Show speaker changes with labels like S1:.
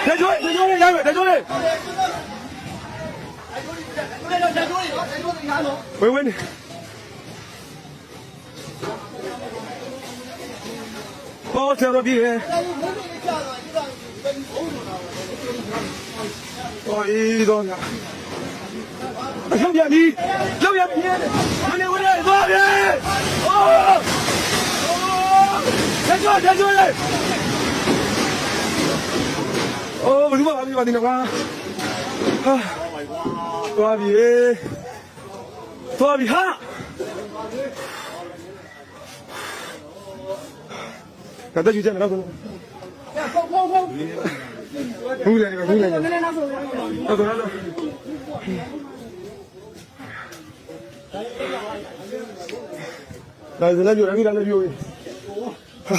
S1: 대조대조래 야매 대조래 왜 니 저 비해 이东西兄弟你六眼皮你我这多少人대조ဘယ်သူမှမပြောပါသေးနဲ့ကွာဟာသွားပြီဟာကတော့ယူကြမယ်နော်ဟုတ်တယ်ဟုတ်တယ်ဒါဇလည်းပြောတယ်မိလည်းပြောပြီဟာ